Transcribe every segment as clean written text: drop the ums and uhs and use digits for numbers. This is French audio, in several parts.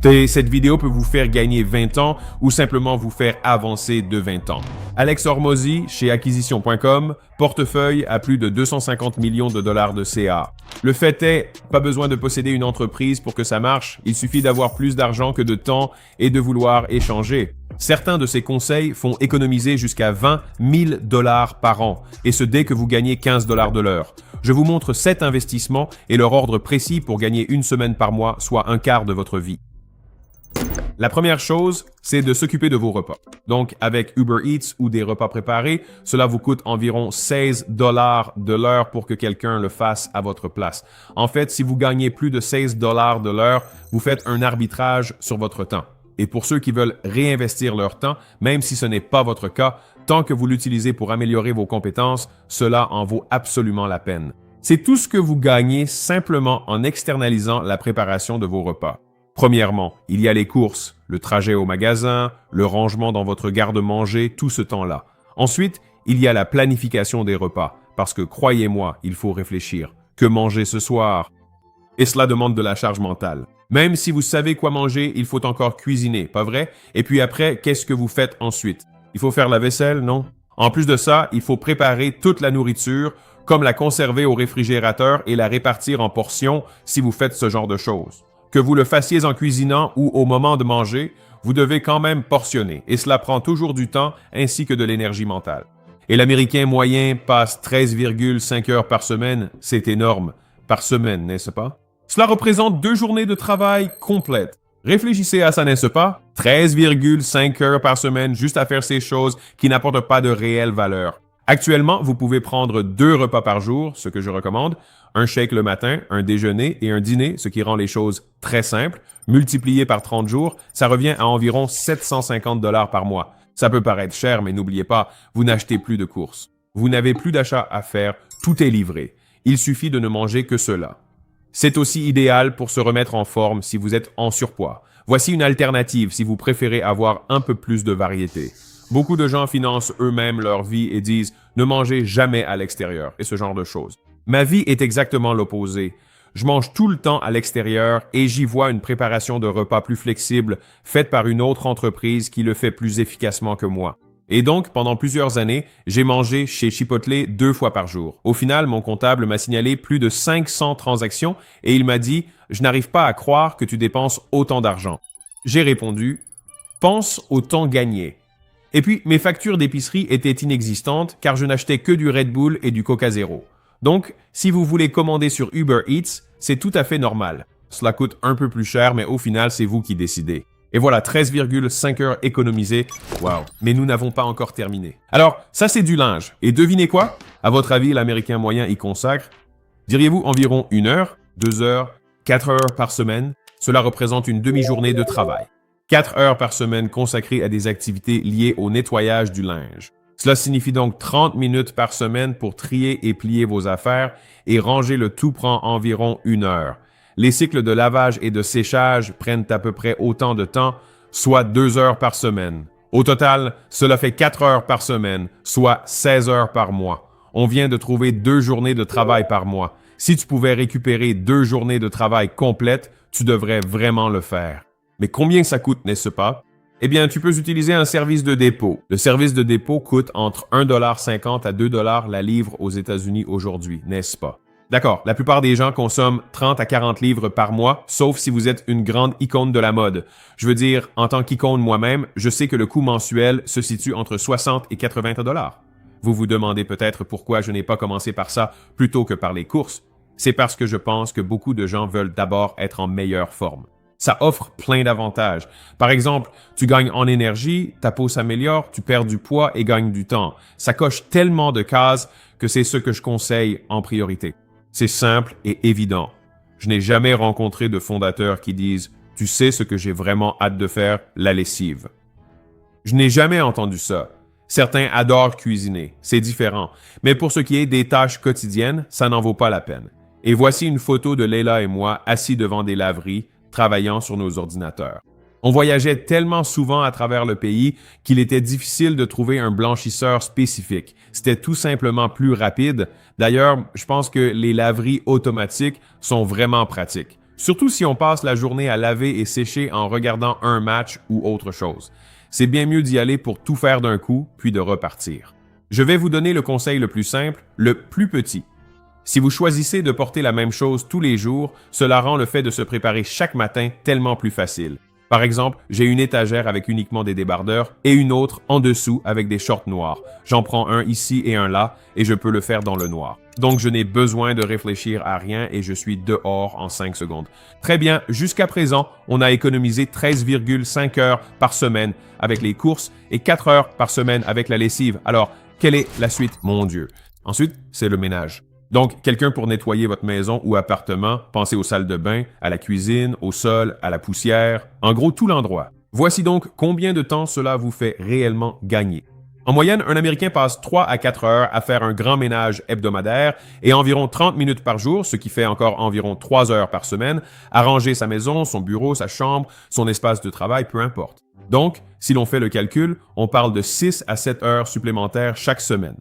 Cette vidéo peut vous faire gagner 20 ans ou simplement vous faire avancer de 20 ans. Alex Hormozy, chez acquisition.com, portefeuille à plus de 250 millions de dollars de CA. Le fait est, pas besoin de posséder une entreprise pour que ça marche, il suffit d'avoir plus d'argent que de temps et de vouloir échanger. Certains de ces conseils font économiser jusqu'à 20 000 dollars par an, et ce dès que vous gagnez 15 dollars de l'heure. Je vous montre 7 investissements et leur ordre précis pour gagner une semaine par mois, soit un quart de votre vie. La première chose, c'est de s'occuper de vos repas. Donc, avec Uber Eats ou des repas préparés, cela vous coûte environ 16 dollars de l'heure pour que quelqu'un le fasse à votre place. En fait, si vous gagnez plus de 16 dollars de l'heure, vous faites un arbitrage sur votre temps. Et pour ceux qui veulent réinvestir leur temps, même si ce n'est pas votre cas, tant que vous l'utilisez pour améliorer vos compétences, cela en vaut absolument la peine. C'est tout ce que vous gagnez simplement en externalisant la préparation de vos repas. Premièrement, il y a les courses, le trajet au magasin, le rangement dans votre garde-manger, tout ce temps-là. Ensuite, il y a la planification des repas, parce que croyez-moi, il faut réfléchir. Que manger ce soir? Et cela demande de la charge mentale. Même si vous savez quoi manger, il faut encore cuisiner, pas vrai? Et puis après, qu'est-ce que vous faites ensuite? Il faut faire la vaisselle, non? En plus de ça, il faut préparer toute la nourriture, comme la conserver au réfrigérateur et la répartir en portions si vous faites ce genre de choses. Que vous le fassiez en cuisinant ou au moment de manger, vous devez quand même portionner, et cela prend toujours du temps ainsi que de l'énergie mentale. Et l'Américain moyen passe 13,5 heures par semaine, c'est énorme, par semaine, n'est-ce pas? Cela représente 2 journées de travail complètes. Réfléchissez à ça, n'est-ce pas? 13,5 heures par semaine juste à faire ces choses qui n'apportent pas de réelle valeur. Actuellement, vous pouvez prendre 2 repas par jour, ce que je recommande, un shake le matin, un déjeuner et un dîner, ce qui rend les choses très simples. Multiplié par 30 jours, ça revient à environ 750 dollars par mois. Ça peut paraître cher, mais n'oubliez pas, vous n'achetez plus de courses. Vous n'avez plus d'achat à faire, tout est livré. Il suffit de ne manger que cela. C'est aussi idéal pour se remettre en forme si vous êtes en surpoids. Voici une alternative si vous préférez avoir un peu plus de variété. Beaucoup de gens financent eux-mêmes leur vie et disent « ne mangez jamais à l'extérieur » et ce genre de choses. Ma vie est exactement l'opposé. Je mange tout le temps à l'extérieur et j'y vois une préparation de repas plus flexible faite par une autre entreprise qui le fait plus efficacement que moi. Et donc, pendant plusieurs années, j'ai mangé chez Chipotle 2 fois par jour. Au final, mon comptable m'a signalé plus de 500 transactions et il m'a dit « Je n'arrive pas à croire que tu dépenses autant d'argent. » J'ai répondu « Pense au temps gagné. » Et puis, mes factures d'épicerie étaient inexistantes car je n'achetais que du Red Bull et du Coca Zero. Donc, si vous voulez commander sur Uber Eats, c'est tout à fait normal. Cela coûte un peu plus cher, mais au final, c'est vous qui décidez. Et voilà, 13,5 heures économisées. Wow. Mais nous n'avons pas encore terminé. Alors, ça c'est du linge. Et devinez quoi? À votre avis, l'Américain moyen y consacre, diriez-vous environ 1 heure, 2 heures, 4 heures par semaine? Cela représente une demi-journée de travail. 4 heures par semaine consacrées à des activités liées au nettoyage du linge. Cela signifie donc 30 minutes par semaine pour trier et plier vos affaires et ranger le tout prend environ 1 heure. Les cycles de lavage et de séchage prennent à peu près autant de temps, soit 2 heures par semaine. Au total, cela fait 4 heures par semaine, soit 16 heures par mois. On vient de trouver 2 journées de travail par mois. Si tu pouvais récupérer 2 journées de travail complètes, tu devrais vraiment le faire. Mais combien ça coûte, n'est-ce pas? Eh bien, tu peux utiliser un service de dépôt. Le service de dépôt coûte entre 1,50 $ à 2 $ la livre aux États-Unis aujourd'hui, n'est-ce pas? D'accord, la plupart des gens consomment 30 à 40 livres par mois, sauf si vous êtes une grande icône de la mode. Je veux dire, en tant qu'icône moi-même, je sais que le coût mensuel se situe entre 60 et 80 $. Vous vous demandez peut-être pourquoi je n'ai pas commencé par ça plutôt que par les courses. C'est parce que je pense que beaucoup de gens veulent d'abord être en meilleure forme. Ça offre plein d'avantages. Par exemple, tu gagnes en énergie, ta peau s'améliore, tu perds du poids et gagnes du temps. Ça coche tellement de cases que c'est ce que je conseille en priorité. C'est simple et évident. Je n'ai jamais rencontré de fondateurs qui disent « Tu sais ce que j'ai vraiment hâte de faire, la lessive ». Je n'ai jamais entendu ça. Certains adorent cuisiner, c'est différent. Mais pour ce qui est des tâches quotidiennes, ça n'en vaut pas la peine. Et voici une photo de Leila et moi assis devant des laveries, travaillant sur nos ordinateurs. On voyageait tellement souvent à travers le pays qu'il était difficile de trouver un blanchisseur spécifique. C'était tout simplement plus rapide. D'ailleurs, je pense que les laveries automatiques sont vraiment pratiques. Surtout si on passe la journée à laver et sécher en regardant un match ou autre chose. C'est bien mieux d'y aller pour tout faire d'un coup, puis de repartir. Je vais vous donner le conseil le plus simple, le plus petit. Si vous choisissez de porter la même chose tous les jours, cela rend le fait de se préparer chaque matin tellement plus facile. Par exemple, j'ai une étagère avec uniquement des débardeurs et une autre en dessous avec des shorts noirs. J'en prends un ici et un là et je peux le faire dans le noir. Donc je n'ai besoin de réfléchir à rien et je suis dehors en 5 secondes. Très bien, jusqu'à présent, on a économisé 13,5 heures par semaine avec les courses et 4 heures par semaine avec la lessive. Alors, quelle est la suite? Mon Dieu. Ensuite, c'est le ménage. Donc, quelqu'un pour nettoyer votre maison ou appartement, pensez aux salles de bain, à la cuisine, au sol, à la poussière, en gros tout l'endroit. Voici donc combien de temps cela vous fait réellement gagner. En moyenne, un Américain passe 3 à 4 heures à faire un grand ménage hebdomadaire et environ 30 minutes par jour, ce qui fait encore environ 3 heures par semaine, à ranger sa maison, son bureau, sa chambre, son espace de travail, peu importe. Donc, si l'on fait le calcul, on parle de 6 à 7 heures supplémentaires chaque semaine,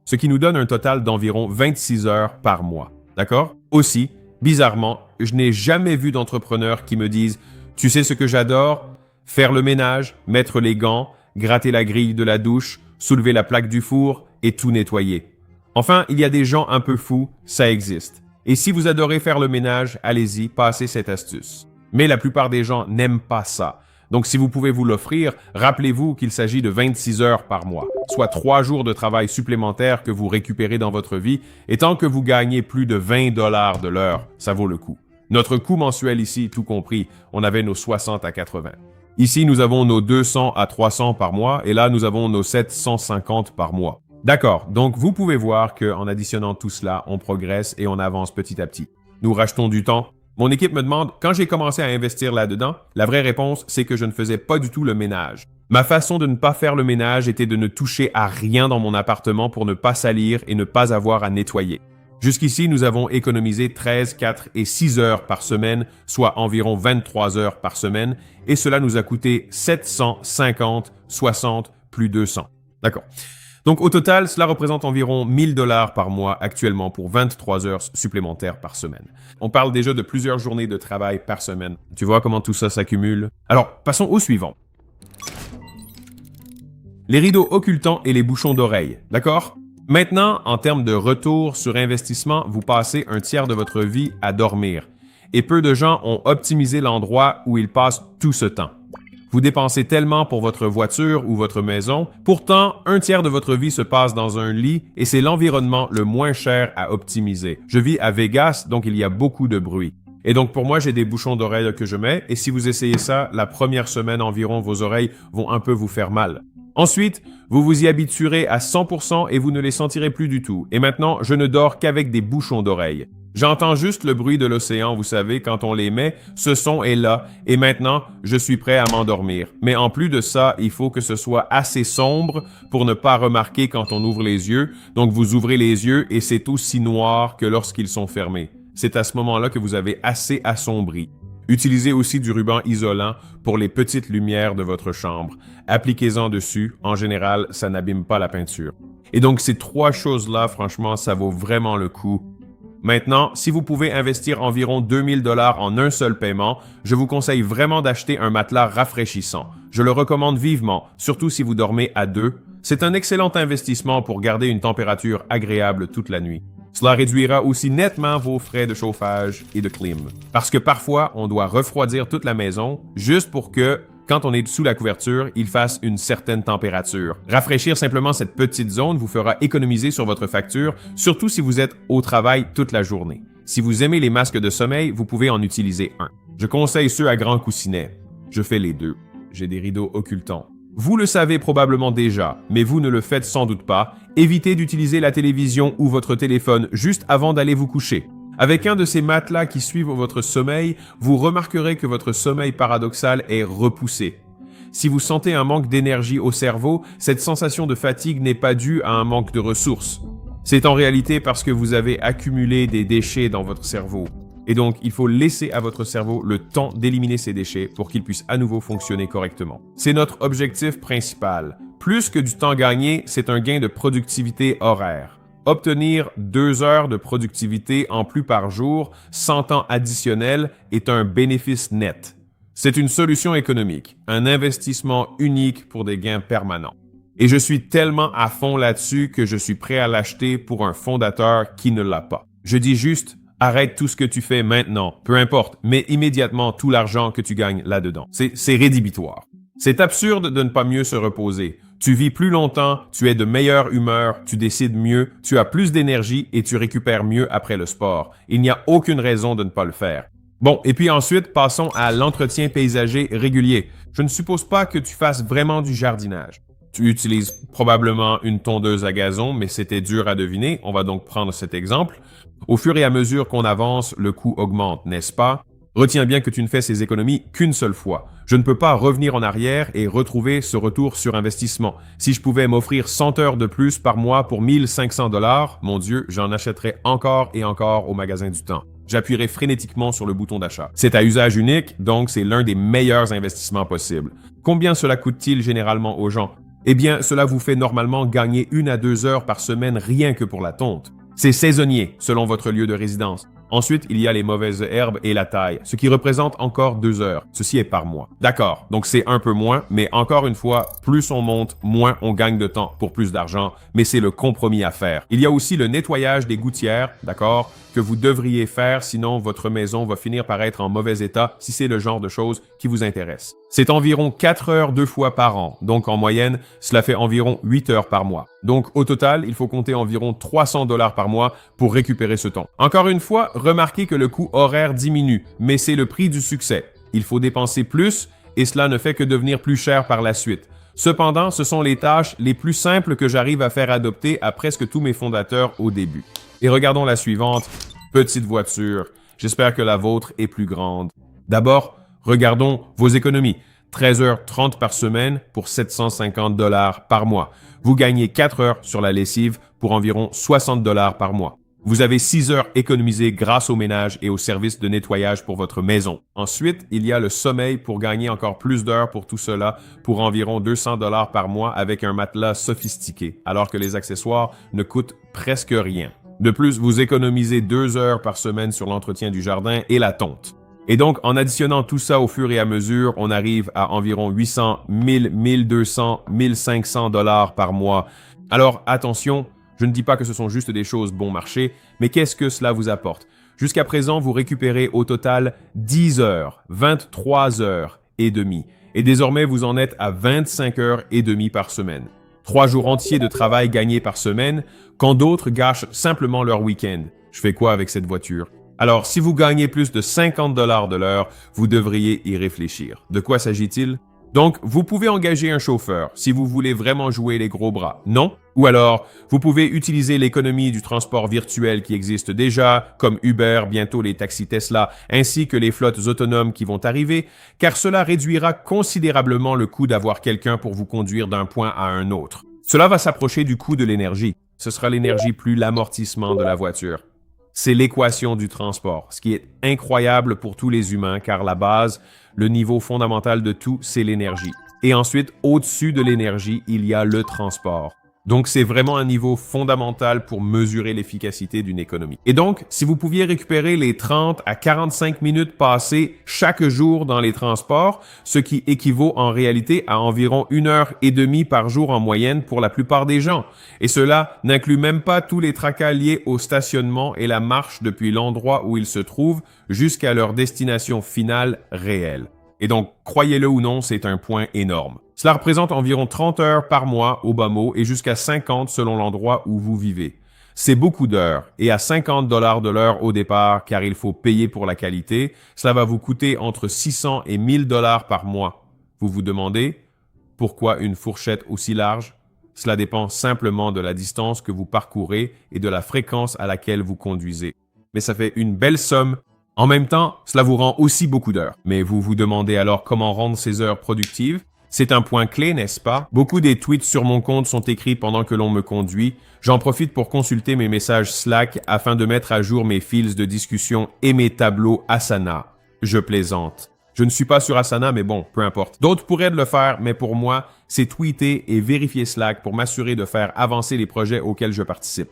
ce qui nous donne un total d'environ 26 heures par mois. D'accord? Aussi, bizarrement, je n'ai jamais vu d'entrepreneurs qui me disent « Tu sais ce que j'adore? Faire le ménage, mettre les gants, gratter la grille de la douche, soulever la plaque du four et tout nettoyer. » Enfin, il y a des gens un peu fous, ça existe. Et si vous adorez faire le ménage, allez-y, passez cette astuce. Mais la plupart des gens n'aiment pas ça. Donc, si vous pouvez vous l'offrir, rappelez-vous qu'il s'agit de 26 heures par mois, soit 3 jours de travail supplémentaires que vous récupérez dans votre vie, et tant que vous gagnez plus de 20 $ de l'heure, ça vaut le coup. Notre coût mensuel ici, tout compris, on avait nos 60 à 80. Ici, nous avons nos 200 à 300 par mois, et là, nous avons nos 750 par mois. D'accord, donc vous pouvez voir qu'en additionnant tout cela, on progresse et on avance petit à petit. Nous rachetons du temps. Mon équipe me demande, quand j'ai commencé à investir là-dedans, la vraie réponse, c'est que je ne faisais pas du tout le ménage. Ma façon de ne pas faire le ménage était de ne toucher à rien dans mon appartement pour ne pas salir et ne pas avoir à nettoyer. Jusqu'ici, nous avons économisé 13, 4 et 6 heures par semaine, soit environ 23 heures par semaine, et cela nous a coûté 750, 60, plus 200. D'accord. Donc au total, cela représente environ 1000 $ par mois actuellement pour 23 heures supplémentaires par semaine. On parle déjà de plusieurs journées de travail par semaine. Tu vois comment tout ça s'accumule? Alors, passons au suivant. Les rideaux occultants et les bouchons d'oreilles, d'accord? Maintenant, en termes de retour sur investissement, vous passez un tiers de votre vie à dormir. Et peu de gens ont optimisé l'endroit où ils passent tout ce temps. Vous dépensez tellement pour votre voiture ou votre maison, pourtant, un tiers de votre vie se passe dans un lit et c'est l'environnement le moins cher à optimiser. Je vis à Vegas, donc il y a beaucoup de bruit. Et donc pour moi, j'ai des bouchons d'oreilles que je mets et si vous essayez ça, la première semaine environ, vos oreilles vont un peu vous faire mal. Ensuite, vous vous y habituerez à 100% et vous ne les sentirez plus du tout. Et maintenant, je ne dors qu'avec des bouchons d'oreilles. J'entends juste le bruit de l'océan, vous savez, quand on les met, ce son est là, et maintenant, je suis prêt à m'endormir. Mais en plus de ça, il faut que ce soit assez sombre pour ne pas remarquer quand on ouvre les yeux. Donc vous ouvrez les yeux et c'est aussi noir que lorsqu'ils sont fermés. C'est à ce moment-là que vous avez assez assombri. Utilisez aussi du ruban isolant pour les petites lumières de votre chambre. Appliquez-en dessus. En général, ça n'abîme pas la peinture. Et donc, ces 3 choses-là, franchement, ça vaut vraiment le coup. Maintenant, si vous pouvez investir environ 2000 $ en un seul paiement, je vous conseille vraiment d'acheter un matelas rafraîchissant. Je le recommande vivement, surtout si vous dormez à 2. C'est un excellent investissement pour garder une température agréable toute la nuit. Cela réduira aussi nettement vos frais de chauffage et de clim. Parce que parfois, on doit refroidir toute la maison juste pour que, quand on est sous la couverture, il fasse une certaine température. Rafraîchir simplement cette petite zone vous fera économiser sur votre facture, surtout si vous êtes au travail toute la journée. Si vous aimez les masques de sommeil, vous pouvez en utiliser un. Je conseille ceux à grand coussinet. Je fais les deux. J'ai des rideaux occultants. Vous le savez probablement déjà, mais vous ne le faites sans doute pas. Évitez d'utiliser la télévision ou votre téléphone juste avant d'aller vous coucher. Avec un de ces matelas qui suivent votre sommeil, vous remarquerez que votre sommeil paradoxal est repoussé. Si vous sentez un manque d'énergie au cerveau, cette sensation de fatigue n'est pas due à un manque de ressources. C'est en réalité parce que vous avez accumulé des déchets dans votre cerveau. Et donc, il faut laisser à votre cerveau le temps d'éliminer ces déchets pour qu'il puisse à nouveau fonctionner correctement. C'est notre objectif principal. Plus que du temps gagné, c'est un gain de productivité horaire. Obtenir 2 heures de productivité en plus par jour sans temps additionnel est un bénéfice net. C'est une solution économique, un investissement unique pour des gains permanents. Et je suis tellement à fond là-dessus que je suis prêt à l'acheter pour un fondateur qui ne l'a pas. Je dis juste, arrête tout ce que tu fais maintenant, peu importe, mais immédiatement tout l'argent que tu gagnes là-dedans. C'est rédhibitoire. C'est absurde de ne pas mieux se reposer. Tu vis plus longtemps, tu es de meilleure humeur, tu décides mieux, tu as plus d'énergie et tu récupères mieux après le sport. Il n'y a aucune raison de ne pas le faire. Bon, et puis ensuite, passons à l'entretien paysager régulier. Je ne suppose pas que tu fasses vraiment du jardinage. Tu utilises probablement une tondeuse à gazon, mais c'était dur à deviner. On va donc prendre cet exemple. Au fur et à mesure qu'on avance, le coût augmente, n'est-ce pas? Retiens bien que tu ne fais ces économies qu'une seule fois. Je ne peux pas revenir en arrière et retrouver ce retour sur investissement. Si je pouvais m'offrir 100 heures de plus par mois pour 1500 $, mon Dieu, j'en achèterais encore et encore au magasin du temps. J'appuierai frénétiquement sur le bouton d'achat. C'est à usage unique, donc c'est l'un des meilleurs investissements possibles. Combien cela coûte-t-il généralement aux gens? Eh bien, cela vous fait normalement gagner 1 à 2 heures par semaine rien que pour la tonte. C'est saisonnier, selon votre lieu de résidence. Ensuite, il y a les mauvaises herbes et la taille, ce qui représente encore 2 heures. Ceci est par mois. D'accord, donc c'est un peu moins, mais encore une fois, plus on monte, moins on gagne de temps pour plus d'argent, mais c'est le compromis à faire. Il y a aussi le nettoyage des gouttières, d'accord, que vous devriez faire, sinon votre maison va finir par être en mauvais état si c'est le genre de choses qui vous intéresse. C'est environ 4 heures 2 fois par an, donc en moyenne, cela fait environ 8 heures par mois. Donc au total, il faut compter environ 300 $ par mois pour récupérer ce temps. Encore une fois, remarquez que le coût horaire diminue, mais c'est le prix du succès. Il faut dépenser plus et cela ne fait que devenir plus cher par la suite. Cependant, ce sont les tâches les plus simples que j'arrive à faire adopter à presque tous mes fondateurs au début. Et regardons la suivante, petite voiture. J'espère que la vôtre est plus grande. D'abord, regardons vos économies. 13h30 par semaine pour 750 $ par mois. Vous gagnez 4 heures sur la lessive pour environ 60 $ par mois. Vous avez 6 heures économisées grâce au ménage et au service de nettoyage pour votre maison. Ensuite, il y a le sommeil pour gagner encore plus d'heures pour tout cela pour environ 200 $ par mois avec un matelas sophistiqué, alors que les accessoires ne coûtent presque rien. De plus, vous économisez 2 heures par semaine sur l'entretien du jardin et la tonte. Et donc, en additionnant tout ça au fur et à mesure, on arrive à environ 800, 1000, 1200, 1500 $ par mois. Alors, attention, je ne dis pas que ce sont juste des choses bon marché, mais qu'est-ce que cela vous apporte? Jusqu'à présent, vous récupérez au total 10 heures, 23 heures et demie. Et désormais, vous en êtes à 25 heures et demie par semaine. 3 jours entiers de travail gagnés par semaine, quand d'autres gâchent simplement leur week-end. Je fais quoi avec cette voiture? Alors, si vous gagnez plus de 50 $ de l'heure, vous devriez y réfléchir. De quoi s'agit-il? Donc, vous pouvez engager un chauffeur si vous voulez vraiment jouer les gros bras, non? Ou alors, vous pouvez utiliser l'économie du transport virtuel qui existe déjà, comme Uber, bientôt les taxis Tesla, ainsi que les flottes autonomes qui vont arriver, car cela réduira considérablement le coût d'avoir quelqu'un pour vous conduire d'un point à un autre. Cela va s'approcher du coût de l'énergie. Ce sera l'énergie plus l'amortissement de la voiture. C'est l'équation du transport, ce qui est incroyable pour tous les humains, car la base, le niveau fondamental de tout, c'est l'énergie. Et ensuite, au-dessus de l'énergie, il y a le transport. Donc, c'est vraiment un niveau fondamental pour mesurer l'efficacité d'une économie. Et donc, si vous pouviez récupérer les 30 à 45 minutes passées chaque jour dans les transports, ce qui équivaut en réalité à environ 1h30 par jour en moyenne pour la plupart des gens. Et cela n'inclut même pas tous les tracas liés au stationnement et la marche depuis l'endroit où ils se trouvent jusqu'à leur destination finale réelle. Et donc, croyez-le ou non, c'est un point énorme. Cela représente environ 30 heures par mois au bas mot et jusqu'à 50 selon l'endroit où vous vivez. C'est beaucoup d'heures et à 50 $ de l'heure au départ, car il faut payer pour la qualité, cela va vous coûter entre 600 et 1000 $ par mois. Vous vous demandez, pourquoi une fourchette aussi large? Cela dépend simplement de la distance que vous parcourez et de la fréquence à laquelle vous conduisez. Mais ça fait une belle somme. En même temps, cela vous rend aussi beaucoup d'heures. Mais vous vous demandez alors comment rendre ces heures productives? C'est un point clé, n'est-ce pas? Beaucoup des tweets sur mon compte sont écrits pendant que l'on me conduit. J'en profite pour consulter mes messages Slack afin de mettre à jour mes fils de discussion et mes tableaux Asana. Je plaisante. Je ne suis pas sur Asana, mais bon, peu importe. D'autres pourraient le faire, mais pour moi, c'est tweeter et vérifier Slack pour m'assurer de faire avancer les projets auxquels je participe.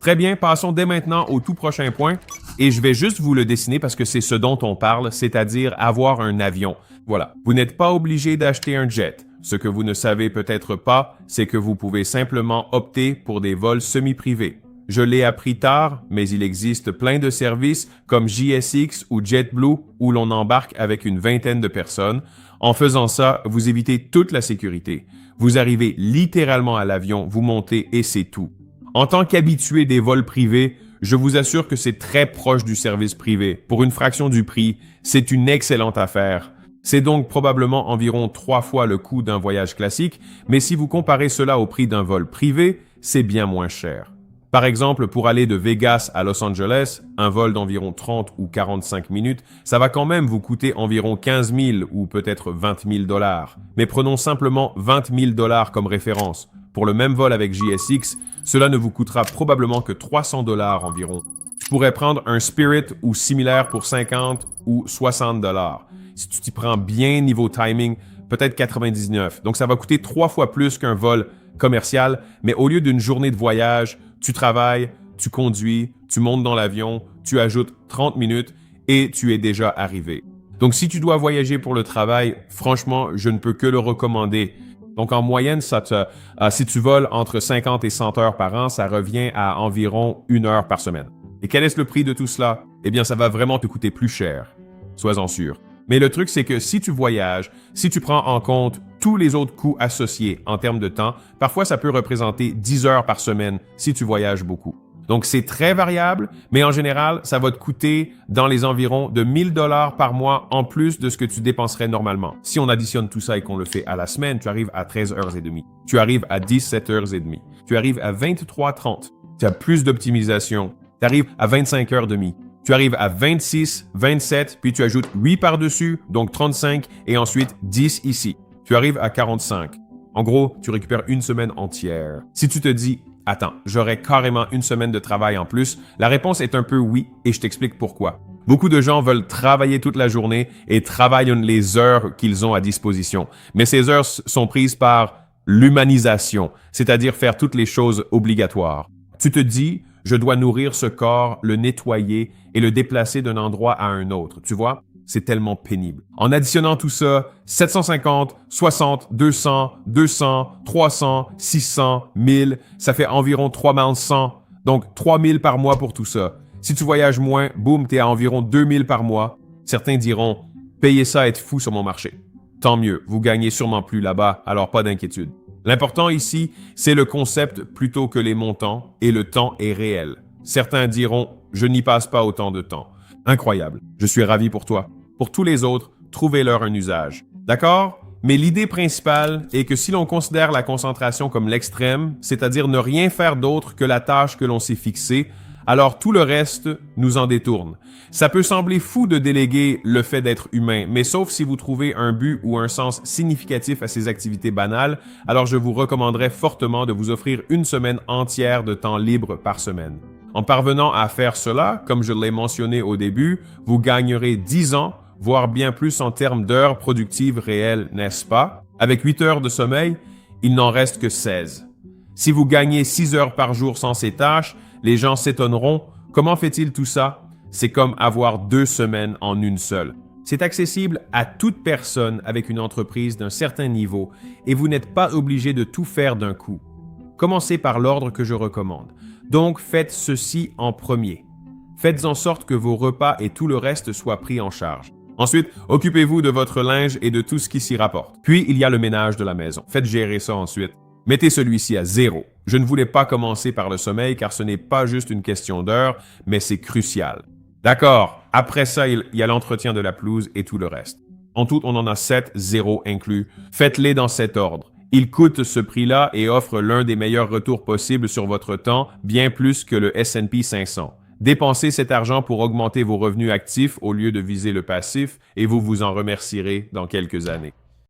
Très bien, passons dès maintenant au tout prochain point. Et je vais juste vous le dessiner parce que c'est ce dont on parle, c'est-à-dire avoir un avion. Voilà, vous n'êtes pas obligé d'acheter un jet. Ce que vous ne savez peut-être pas, c'est que vous pouvez simplement opter pour des vols semi-privés. Je l'ai appris tard, mais il existe plein de services comme JSX ou JetBlue où l'on embarque avec une vingtaine de personnes. En faisant ça, vous évitez toute la sécurité. Vous arrivez littéralement à l'avion, vous montez et c'est tout. En tant qu'habitué des vols privés, je vous assure que c'est très proche du service privé. Pour une fraction du prix, c'est une excellente affaire. C'est donc probablement environ 3 fois le coût d'un voyage classique, mais si vous comparez cela au prix d'un vol privé, c'est bien moins cher. Par exemple, pour aller de Vegas à Los Angeles, un vol d'environ 30 ou 45 minutes, ça va quand même vous coûter environ 15 000 ou peut-être 20 000 dollars. Mais prenons simplement 20 000 dollars comme référence. Pour le même vol avec JSX, cela ne vous coûtera probablement que 300 dollars environ. Tu pourrais prendre un Spirit ou similaire pour 50 ou 60 dollars. Si tu t'y prends bien niveau timing, peut-être 99. Donc ça va coûter 3 fois plus qu'un vol commercial, mais au lieu d'une journée de voyage, tu travailles, tu conduis, tu montes dans l'avion, tu ajoutes 30 minutes et tu es déjà arrivé. Donc si tu dois voyager pour le travail, franchement, je ne peux que le recommander. Donc en moyenne, si tu voles entre 50 et 100 heures par an, ça revient à environ 1 heure par semaine. Et quel est le prix de tout cela? Eh bien, ça va vraiment te coûter plus cher. Sois-en sûr. Mais le truc, c'est que si tu voyages, si tu prends en compte tous les autres coûts associés en termes de temps, parfois ça peut représenter 10 heures par semaine si tu voyages beaucoup. Donc c'est très variable, mais en général, ça va te coûter dans les environs de 1 000 $ par mois en plus de ce que tu dépenserais normalement. Si on additionne tout ça et qu'on le fait à la semaine, tu arrives à 13 heures et demie. Tu arrives à 17 heures et demie. Tu arrives à 23h30. Tu as plus d'optimisation. Tu arrives à 25 heures et demie. Tu arrives à 26, 27, puis tu ajoutes 8 par-dessus, donc 35, et ensuite 10 ici. Tu arrives à 45. En gros, tu récupères une semaine entière. Si tu te dis, attends, j'aurais carrément une semaine de travail en plus, la réponse est un peu oui, et je t'explique pourquoi. Beaucoup de gens veulent travailler toute la journée et travaillent les heures qu'ils ont à disposition. Mais ces heures sont prises par l'humanisation, c'est-à-dire faire toutes les choses obligatoires. Tu te dis, je dois nourrir ce corps, le nettoyer et le déplacer d'un endroit à un autre. Tu vois, c'est tellement pénible. En additionnant tout ça, 750, 60, 200, 200, 300, 600, 1000, ça fait environ 3100. Donc 3000 par mois pour tout ça. Si tu voyages moins, boum, t'es à environ 2000 par mois. Certains diront, payer ça être fou sur mon marché. Tant mieux, vous gagnez sûrement plus là-bas, alors pas d'inquiétude. L'important ici, c'est le concept plutôt que les montants, et le temps est réel. Certains diront « je n'y passe pas autant de temps ». Incroyable, je suis ravi pour toi. Pour tous les autres, trouvez-leur un usage. D'accord? Mais l'idée principale est que si l'on considère la concentration comme l'extrême, c'est-à-dire ne rien faire d'autre que la tâche que l'on s'est fixée, alors tout le reste nous en détourne. Ça peut sembler fou de déléguer le fait d'être humain, mais sauf si vous trouvez un but ou un sens significatif à ces activités banales, alors je vous recommanderais fortement de vous offrir une semaine entière de temps libre par semaine. En parvenant à faire cela, comme je l'ai mentionné au début, vous gagnerez 10 ans, voire bien plus en termes d'heures productives réelles, n'est-ce pas? Avec 8 heures de sommeil, il n'en reste que 16. Si vous gagnez 6 heures par jour sans ces tâches, les gens s'étonneront. Comment fait-il tout ça? C'est comme avoir 2 semaines en une seule. C'est accessible à toute personne avec une entreprise d'un certain niveau et vous n'êtes pas obligé de tout faire d'un coup. Commencez par l'ordre que je recommande. Donc, faites ceci en premier. Faites en sorte que vos repas et tout le reste soient pris en charge. Ensuite, occupez-vous de votre linge et de tout ce qui s'y rapporte. Puis, il y a le ménage de la maison. Faites gérer ça ensuite. Mettez celui-ci à 0. Je ne voulais pas commencer par le sommeil car ce n'est pas juste une question d'heure, mais c'est crucial. D'accord, après ça, il y a l'entretien de la pelouse et tout le reste. En tout, on en a 7, 0 inclus. Faites-les dans cet ordre. Ils coûtent ce prix-là et offrent l'un des meilleurs retours possibles sur votre temps, bien plus que le S&P 500. Dépensez cet argent pour augmenter vos revenus actifs au lieu de viser le passif et vous vous en remercierez dans quelques années.